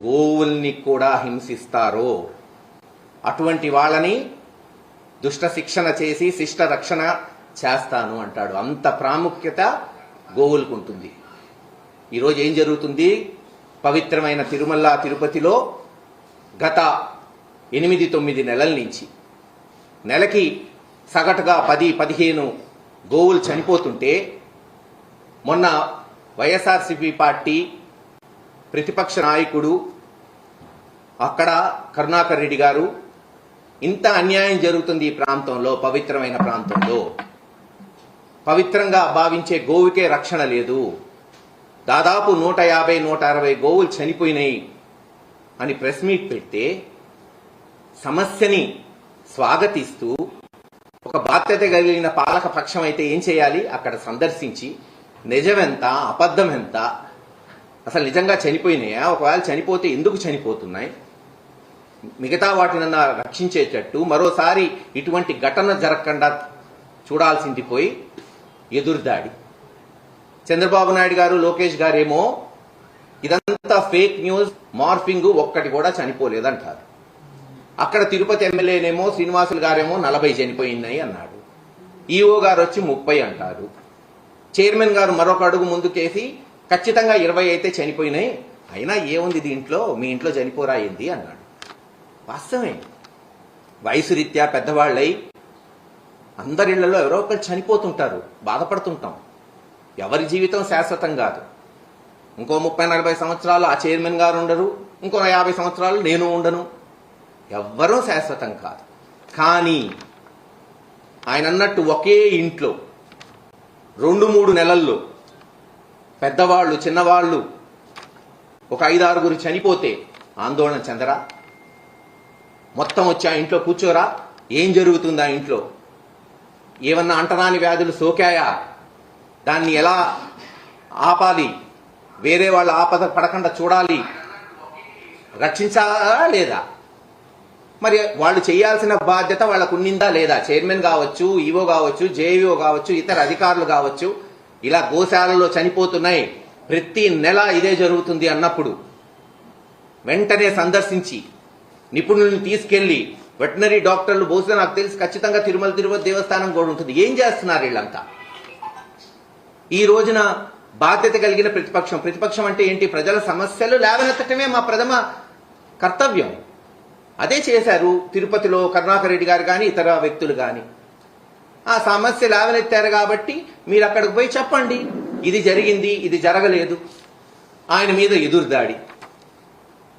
గోవుల్ని కూడా హింసిస్తారో అటువంటి వాళ్ళని దుష్ట శిక్షణ చేసి శిష్ట రక్షణ చేస్తాను అంటాడు. అంత ప్రాముఖ్యత గోవులకు ఉంటుంది. ఈరోజు ఏం జరుగుతుంది? పవిత్రమైన తిరుమల తిరుపతిలో గత 8-9 నెలల నుంచి నెలకి సగటుగా 10-15 గోవులు చనిపోతుంటే మొన్న వైఎస్ఆర్సీపీ పార్టీ ప్రతిపక్ష నాయకుడు అక్కడ కరుణాకర్ రెడ్డి గారు ఇంత అన్యాయం జరుగుతుంది ఈ ప్రాంతంలో, పవిత్రమైన ప్రాంతంలో పవిత్రంగా భావించే గోవుకే రక్షణ లేదు, దాదాపు 150-160 గోవులు చనిపోయినాయి అని ప్రెస్ మీట్ పెడితే సమస్యని స్వాగతిస్తూ ఒక బాధ్యత కలిగిన పాలక పక్షం అయితే ఏం చేయాలి? అక్కడ సందర్శించి నిజమెంత అబద్ధం ఎంత, అసలు నిజంగా చనిపోయినాయా, ఒకవేళ చనిపోతే ఎందుకు చనిపోతున్నాయి, మిగతా వాటినన్నా రక్షించేటట్టు మరోసారి ఇటువంటి ఘటన జరగకుండా చూడాల్సింది పోయి ఎదురుదాడి. చంద్రబాబు నాయుడు గారు లోకేష్ గారేమో ఇదంతా ఫేక్ న్యూస్, మార్ఫింగ్, ఒక్కటి కూడా చనిపోలేదంటారు. అక్కడ తిరుపతి ఎమ్మెల్యేనేమో శ్రీనివాసులు గారేమో 40 చనిపోయినాయి అన్నాడు. ఈఓ గారు వచ్చి 30 అంటారు. చైర్మన్ గారు మరొక అడుగు ముందుకేసి ఖచ్చితంగా 20 అయితే చనిపోయినాయి, అయినా ఏముంది దీంట్లో, మీ ఇంట్లో చనిపోరా ఏంది అన్నాడు. వాస్తవమే, వయసు రీత్యా పెద్దవాళ్ళై అందరి ఇళ్లలో ఎవరో ఒకరు చనిపోతుంటారు, బాధపడుతుంటాం. ఎవరి జీవితం శాశ్వతం కాదు. ఇంకో 30-40 సంవత్సరాలు ఆ చైర్మన్ గారు ఉండరు, ఇంకో 50 సంవత్సరాలు నేను ఉండను, ఎవ్వరూ శాశ్వతం కాదు. కానీ ఆయన అన్నట్టు ఒకే ఇంట్లో 2-3 నెలల్లో పెద్దవాళ్ళు చిన్నవాళ్ళు ఒక 5-6 చనిపోతే ఆందోళన చెందరా? మొత్తం వచ్చి ఆ ఇంట్లో కూర్చోరా? ఏం జరుగుతుంది ఆ ఇంట్లో? ఏమన్నా అంటరాని వ్యాధులు సోకాయా? దాన్ని ఎలా ఆపాలి? వేరే వాళ్ళ ఆపద పడకుండా చూడాలి, రక్షించాలా లేదా? మరి వాళ్ళు చేయాల్సిన బాధ్యత వాళ్ళకు ఉన్నిందా లేదా? చైర్మన్ కావచ్చు, ఈవో కావచ్చు, జేఈఓ కావచ్చు, ఇతర అధికారులు కావచ్చు, ఇలా గోశాలలో చనిపోతున్నాయి, ప్రతి నెల ఇదే జరుగుతుంది అన్నప్పుడు వెంటనే సందర్శించి నిపుణుల్ని తీసుకెళ్లి వెటనరీ డాక్టర్లు బహుశా నాకు తెలిసి ఖచ్చితంగా తిరుపతి దేవస్థానం కూడా ఉంటుంది. ఏం చేస్తున్నారు వీళ్ళంతా? ఈ రోజున బాధ్యత కలిగిన ప్రతిపక్షం అంటే ఏంటి? ప్రజల సమస్యలు లేవనెత్తటమే మా ప్రథమ కర్తవ్యం. అదే చేశారు తిరుపతిలో కరుణాకర్ రెడ్డి గారు కానీ ఇతర వ్యక్తులు కానీ. ఆ సమస్య లేవనెత్తారు కాబట్టి మీరు అక్కడికి పోయి చెప్పండి, ఇది జరిగింది, ఇది జరగలేదు. ఆయన మీద ఎదురుదాడి.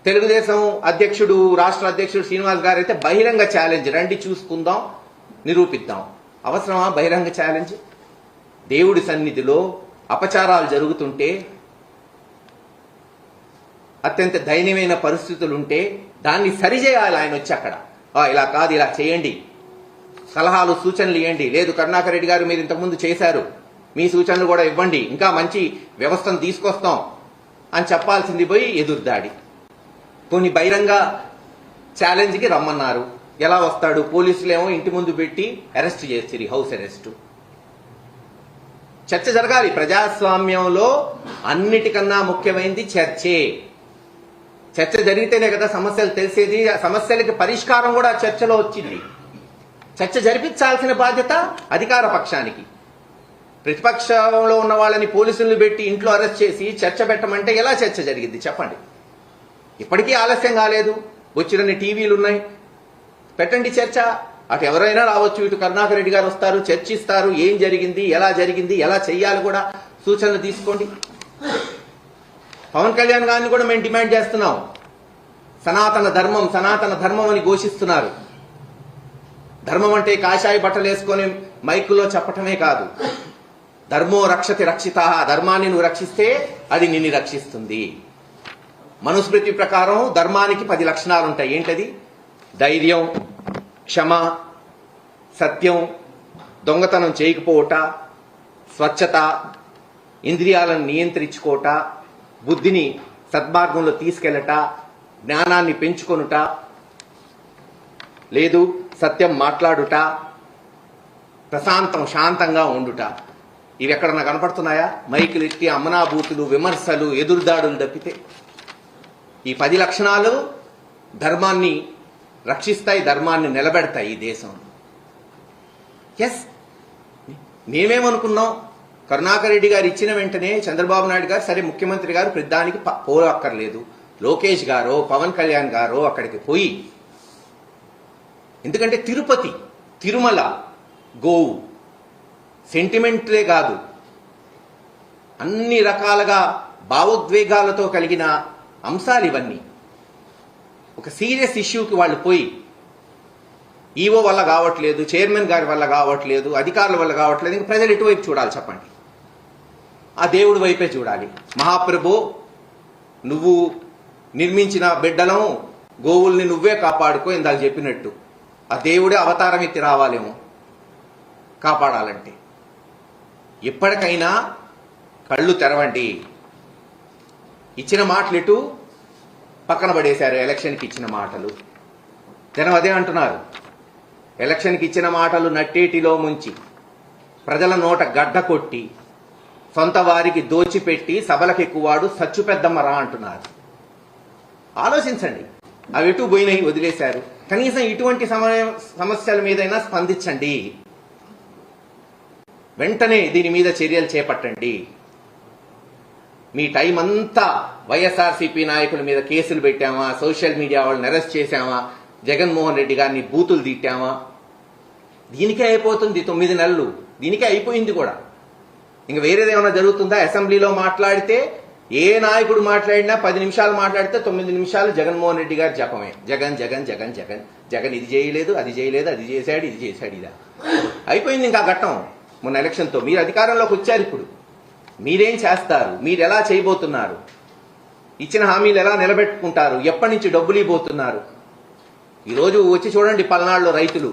తెలుగుదేశం అధ్యక్షుడు, రాష్ట్ర అధ్యక్షుడు శ్రీనివాస్ గారు అయితే బహిరంగ ఛాలెంజ్, రండి చూసుకుందాం, నిరూపిద్దాం. అవసరమా బహిరంగ ఛాలెంజ్? దేవుడి సన్నిధిలో అపచారాలు జరుగుతుంటే, అత్యంత దయనీయమైన పరిస్థితులుంటే దాన్ని సరిచేయాలి. ఆయన వచ్చి అక్కడ ఇలా కాదు, ఇలా చేయండి, సలహాలు సూచనలు ఇవ్వండి. లేదు కరుణాకర్ రెడ్డి గారు మీరు ఇంతకుముందు చేశారు, మీ సూచనలు కూడా ఇవ్వండి, ఇంకా మంచి వ్యవస్థను తీసుకొస్తాం అని చెప్పాల్సింది పోయి ఎదురుదాడి. కొన్ని బహిరంగ ఛాలెంజ్కి రమ్మన్నారు. ఎలా వస్తాడు? పోలీసులేమో ఇంటి ముందు పెట్టి అరెస్ట్ చేస్తారు, హౌస్ అరెస్ట్. చర్చ జరగాలి. ప్రజాస్వామ్యంలో అన్నిటికన్నా ముఖ్యమైనది చర్చే. చర్చ జరిగితేనే కదా సమస్యలు తెలిసేది. సమస్యలకి పరిష్కారం కూడా చర్చలో వచ్చింది. చర్చ జరిపించాల్సిన బాధ్యత అధికార పక్షానికి. ప్రతిపక్షంలో ఉన్న వాళ్ళని పోలీసులను పెట్టి ఇంట్లో అరెస్ట్ చేసి చర్చ పెట్టమంటే ఎలా చర్చ జరిగింది చెప్పండి? ఇప్పటికీ ఆలస్యం కాలేదు, వచ్చిరన్ని టీవీలు ఉన్నాయి, పెట్టండి చర్చ. అటు ఎవరైనా రావచ్చు, ఇటు కరుణాకర్ రెడ్డి గారు వస్తారు, చర్చిస్తారు, ఏం జరిగింది, ఎలా చెయ్యాలి కూడా సూచనలు తీసుకోండి. పవన్ కళ్యాణ్ గారిని కూడా మేము డిమాండ్ చేస్తున్నాం. సనాతన ధర్మం అని ఘోషిస్తున్నారు. ధర్మం అంటే కాషాయ బట్టలు వేసుకొని మైకులో చెప్పటమే కాదు. ధర్మో రక్షతి రక్షిత, ధర్మాన్ని నువ్వు రక్షిస్తే అది నిన్ను రక్షిస్తుంది. మనుస్మృతి ప్రకారం ధర్మానికి 10 లక్షణాలు ఉంటాయి. ఏంటది? ధైర్యం, క్షమ, సత్యం, దొంగతనం చేయకపోవట, స్వచ్ఛత, ఇంద్రియాలను నియంత్రించుకోట, బుద్ధిని సద్మార్గంలో తీసుకెళ్లట, జ్ఞానాన్ని పెంచుకొనుట, లేదు సత్యం మాట్లాడుట, శాంతంగా ఉండుట. ఇవి ఎక్కడన్నా కనపడుతున్నాయా? మైకులు ఎత్తి అమ్మనాభూతులు, విమర్శలు, ఎదురుదాడులు తప్పితే ఈ 10 లక్షణాలు ధర్మాన్ని రక్షిస్తాయి, ధర్మాన్ని నిలబెడతాయి ఈ దేశంలో. ఎస్, మేమేమనుకున్నాం, కరుణాకర్ రెడ్డి గారు ఇచ్చిన వెంటనే చంద్రబాబు నాయుడు గారు సరే ముఖ్యమంత్రి గారు ప్రతిదానికి పోరక్కర్లేదు, లోకేష్ గారో పవన్ కళ్యాణ్ గారో అక్కడికి పోయి, ఎందుకంటే తిరుపతి, తిరుమల, గోవు సెంటిమెంట్లే కాదు, అన్ని రకాలుగా భావోద్వేగాలతో కలిగిన అంశాలు ఇవన్నీ. ఒక సీరియస్ ఇష్యూకి వాళ్ళు పోయి ఈవో వల్ల కావట్లేదు, చైర్మన్ గారి వల్ల కావట్లేదు, అధికారుల వల్ల కావట్లేదు, ఇంక ప్రజలు ఎటువైపు చూడాలి చెప్పండి? ఆ దేవుడి వైపే చూడాలి. మహాప్రభు, నువ్వు నిర్మించిన బిడ్డలం గోవుల్ని నువ్వే కాపాడుకో, ఇందాక చెప్పినట్టు ఆ దేవుడే అవతారం ఎత్తి రావాలేమో కాపాడాలంటే. ఎప్పటికైనా కళ్ళు తెరవండి. ఇచ్చిన మాటలు ఇటు పక్కన పడేశారు, ఎలక్షన్కి ఇచ్చిన మాటలు. జనం అదే అంటున్నారు, ఎలక్షన్కి ఇచ్చిన మాటలు నట్టేటిలో ముంచి ప్రజల నోట గడ్డ కొట్టి సొంత వారికి దోచిపెట్టి సభలకు ఎక్కువాడు సచ్చు పెద్దమ్మరా అంటున్నారు. ఆలోచించండి, అవి ఎటు పోయినాయి, వదిలేశారు. కనీసం ఇటువంటి సమస్యల మీదైనా స్పందించండి, వెంటనే దీని మీద చర్యలు చేపట్టండి. మీ టైం అంతా వైఎస్ఆర్సీపీ నాయకుల మీద కేసులు పెట్టామా, సోషల్ మీడియా వాళ్ళని అరెస్ట్ చేశామా, జగన్మోహన్ రెడ్డి గారిని బూతులు తిట్టామా, దీనికే అయిపోతుంది 9 నెలలు. దీనికే అయిపోయింది కూడా. ఇంక వేరేదేమైనా జరుగుతుందా? అసెంబ్లీలో మాట్లాడితే ఏ నాయకుడు మాట్లాడినా 10 నిమిషాలు మాట్లాడితే 9 నిమిషాలు జగన్మోహన్ రెడ్డి గారి జపమే. జగన్ జగన్ జగన్ జగన్ జగన్, ఇది చేయలేదు, అది చేయలేదు, అది చేశాడు, ఇది చేశాడు, ఇదా అయిపోయింది ఇంకా ఘట్టం. మొన్న ఎలక్షన్తో మీరు అధికారంలోకి వచ్చారు. ఇప్పుడు మీరేం చేస్తారు? మీరు ఎలా చేయబోతున్నారు? ఇచ్చిన హామీలు ఎలా నిలబెట్టుకుంటారు? ఎప్పటి నుంచి డబ్బులు ఇవ్వబోతున్నారు? ఈరోజు వచ్చి చూడండి, పల్నాడులో రైతులు,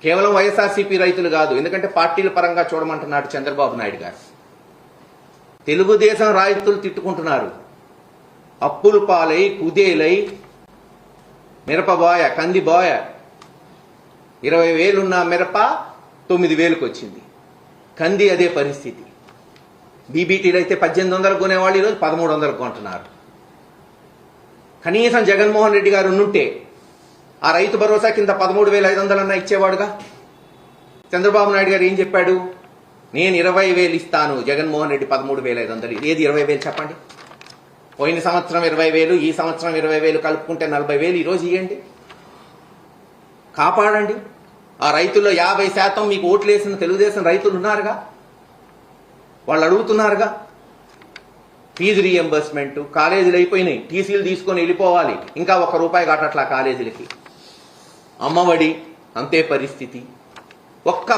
కేవలం వైఎస్ఆర్సీపీ రైతులు కాదు, ఎందుకంటే పార్టీల పరంగా చూడమంటున్నాడు చంద్రబాబు నాయుడు గారు. తెలుగుదేశం రైతులు తిట్టుకుంటున్నారు. అప్పులు పాలై కుదేలై మిరపబోయ, కందిబోయ 20,000 ఉన్న మిరప 9,000కి వచ్చింది. కంది అదే పరిస్థితి. బీబీటీలు అయితే 1800 కొనేవాళ్ళు ఈరోజు 1300 కొంటున్నారు. కనీసం జగన్మోహన్ రెడ్డి గారు ఉంటే ఆ రైతు భరోసా కింద 13,500 ఇచ్చేవాడుగా. చంద్రబాబు నాయుడు గారు ఏం చెప్పాడు? నేను 20,000 ఇస్తాను, జగన్మోహన్ రెడ్డి 13,500. ఏది 20,000 చెప్పండి? పోయిన సంవత్సరం 20,000, ఈ సంవత్సరం 20,000 కలుపుకుంటే 40,000 ఈరోజు ఇవ్వండి, కాపాడండి. ఆ రైతుల్లో 50% మీకు ఓట్లేసిన తెలుగుదేశం రైతులు ఉన్నారుగా, వాళ్ళు అడుగుతున్నారుగా. ఫీజు రీఎంబర్స్మెంట్, కాలేజీలు అయిపోయినాయి, టీసీలు తీసుకొని వెళ్ళిపోవాలి, ఇంకా ₹1 కట్టట్లా కాలేజీలకి. అమ్మఒడి అంతే పరిస్థితి. ఒక్క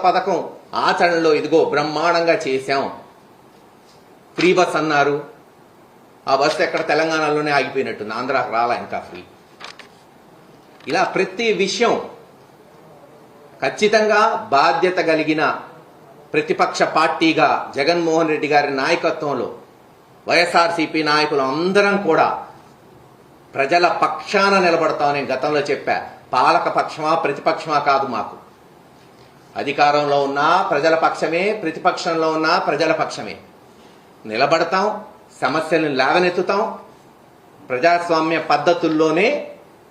పథకం ఆచరణలో ఇదిగో బ్రహ్మాండంగా చేశాం. ఫ్రీ బస్ అన్నారు, ఆ బస్సు ఎక్కడ తెలంగాణలోనే ఆగిపోయినట్టుంది, ఆంధ్రాకి రాలా ఇంకా ఫ్రీ. ఇలా ప్రతి విషయం ఖచ్చితంగా బాధ్యత కలిగిన ప్రతిపక్ష పార్టీగా జగన్మోహన్ రెడ్డి గారి నాయకత్వంలో వైఎస్ఆర్సీపీ నాయకులు అందరం కూడా ప్రజల పక్షాన నిలబడతామని గతంలో చెప్పా. పాలక పక్షమా ప్రతిపక్షమా కాదు, మాకు అధికారంలో ఉన్నా ప్రజల పక్షమే, ప్రతిపక్షంలో ఉన్నా ప్రజల పక్షమే. నిలబడతాం, సమస్యలను లేవనెత్తుతాం, ప్రజాస్వామ్య పద్ధతుల్లోనే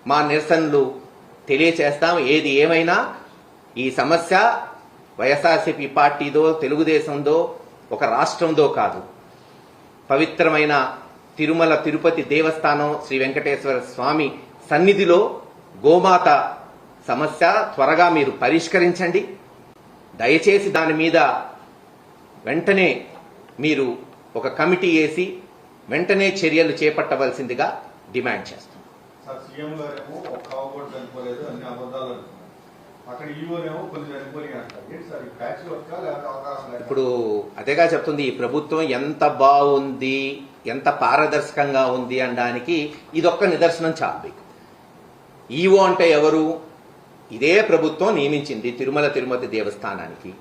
మా నిరసనలు తెలియచేస్తాం. ఏది ఏమైనా ఈ సమస్య వైఎస్ఆర్సీపీ పార్టీదో, తెలుగుదేశందో, ఒక రాష్ట్రందో కాదు. పవిత్రమైన తిరుమల తిరుపతి దేవస్థానం శ్రీ వెంకటేశ్వర స్వామి సన్నిధిలో గోమాత సమస్య త్వరగా మీరు పరిష్కరించండి. దయచేసి దాని మీద వెంటనే మీరు ఒక కమిటీ వేసి వెంటనే చర్యలు చేపట్టవలసిందిగా డిమాండ్ చేస్తాం. ఇప్పుడు అదేగా చెప్తుంది, ఈ ప్రభుత్వం ఎంత బాగుంది, ఎంత పారదర్శకంగా ఉంది అనడానికి ఇదొక్క నిదర్శనం చాలు. ఈవో అంటే ఎవరు? ఇదే ప్రభుత్వం నియమించింది తిరుమల తిరుపతి దేవస్థానానికి.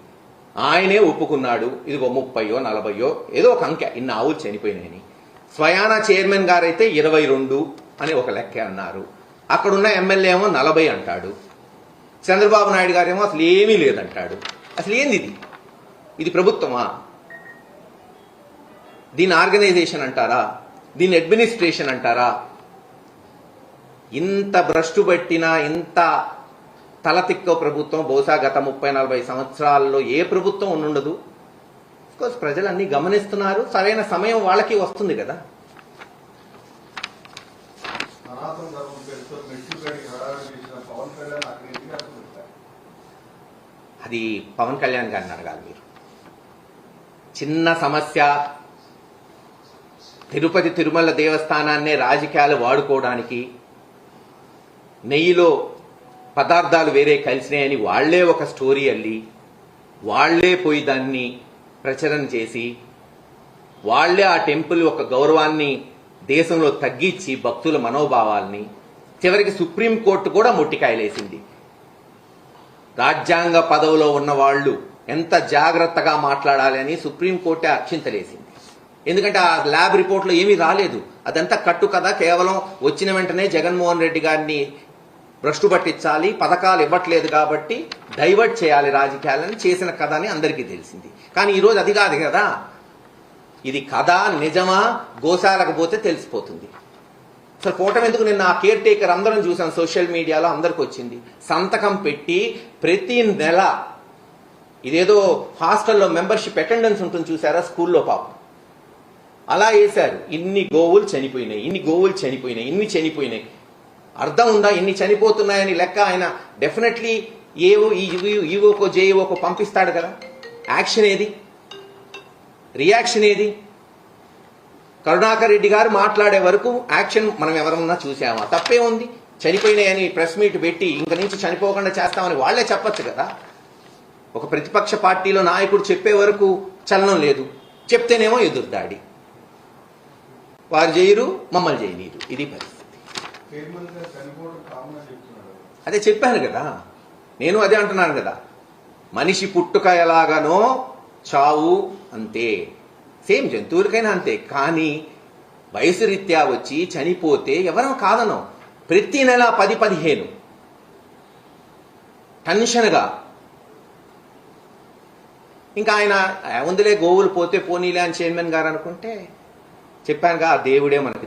ఆయనే ఒప్పుకున్నాడు, ఇదిగో 30 40 ఏదో ఒక అంకె, ఇన్ని ఆవులు చనిపోయినాయని. స్వయానా చైర్మన్ గారైతే 22 అని ఒక లెక్క అన్నారు. అక్కడున్న ఎమ్మెల్యే ఏమో 40 అంటాడు. చంద్రబాబు నాయుడు గారేమో అసలు ఏమీ లేదంటాడు. అసలు ఏంది ఇది? ఇది ప్రభుత్వమా? దీని ఆర్గనైజేషన్ అంటారా? దీన్ని అడ్మినిస్ట్రేషన్ అంటారా? ఇంత భ్రష్టు పట్టిన, ఇంత తలతిక్క ప్రభుత్వం బహుశా గత 30-40 సంవత్సరాల్లో ఏ ప్రభుత్వం ఉండుండదు. కోర్స్ ప్రజలన్నీ గమనిస్తున్నారు. సరైన సమయం వాళ్ళకి వస్తుంది కదా. అది పవన్ కళ్యాణ్ గారిని అడగాలి మీరు. చిన్న సమస్య, తిరుపతి తిరుమల దేవస్థానాన్నే రాజకీయాలు వాడుకోవడానికి, నెయ్యిలో పదార్థాలు వేరే కలిసినాయని వాళ్లే ఒక స్టోరీ అల్లి, వాళ్లే పోయి దాన్ని ప్రచారం చేసి, వాళ్లే ఆ టెంపుల్ ఒక గౌరవాన్ని దేశంలో తగ్గించి భక్తుల మనోభావాల్ని, చివరికి సుప్రీంకోర్టు కూడా మొట్టికాయలేసింది. రాజ్యాంగ పదవిలో ఉన్న వాళ్ళు ఎంత జాగ్రత్తగా మాట్లాడాలి అని సుప్రీంకోర్టే అక్షింతలేసింది. ఎందుకంటే ఆ ల్యాబ్ రిపోర్ట్లో ఏమీ రాలేదు, అదంతా కట్టు కదా. కేవలం వచ్చిన వెంటనే జగన్మోహన్ రెడ్డి గారిని భ్రష్టు పట్టించాలి, పథకాలు ఇవ్వట్లేదు కాబట్టి డైవర్ట్ చేయాలి రాజకీయాలని చేసిన కథ అని అందరికీ తెలిసింది. కానీ ఈరోజు అది కాదు కదా. ఇది కథ నిజమా, గోశాలకు పోతే తెలిసిపోతుంది. అసలు పోవటం ఎందుకు? నిన్న ఆ కేర్ టేకర్ అందరం చూసాం సోషల్ మీడియాలో, అందరికి వచ్చింది. సంతకం పెట్టి ప్రతి నెల ఇదేదో హాస్టల్లో మెంబర్షిప్ అటెండెన్స్ ఉంటుంది చూసారా, స్కూల్లో పాపం అలా వేశారు. ఇన్ని గోవులు చనిపోయినాయి, ఇన్ని గోవులు చనిపోయినాయి, ఇన్ని చనిపోయినాయి. అర్థం ఉందా? ఇన్ని చనిపోతున్నాయని లెక్క ఆయన డెఫినెట్లీ ఈవోకో జేఈఓకో పంపిస్తాడు కదా. యాక్షన్ ఏది? రియాక్షన్ ఏది? కరుణాకర్ రెడ్డి గారు మాట్లాడే వరకు యాక్షన్ మనం ఎవరన్నా చూసామా? తప్పే ఉంది. చనిపోయినాయని ప్రెస్ మీట్ పెట్టి ఇంక నుంచి చనిపోకుండా చేస్తామని వాళ్లే చెప్పచ్చు కదా. ఒక ప్రతిపక్ష పార్టీలో నాయకుడు చెప్పే వరకు చలనం లేదు, చెప్తేనేమో ఎదురుదాడి. వారు చేయరు, మమ్మల్ని చేయనీరు. ఇది పరిస్థితి. అదే చెప్పాను కదా, నేను అదే అంటున్నాను కదా. మనిషి పుట్టుక ఎలాగానో చావు అంతే, సేమ్ జంతువులకైనా అంతే. కానీ వయసు రీత్యా వచ్చి చనిపోతే ఎవరం కాదనో. ప్రతి నెల 10-15 టెన్షన్గా. ఇంకా ఆయన ఉందిలే గోవులు పోతే పోనీలే అని చైర్మన్ గారు అనుకుంటే, చెప్పానుగా ఆ దేవుడే మనకు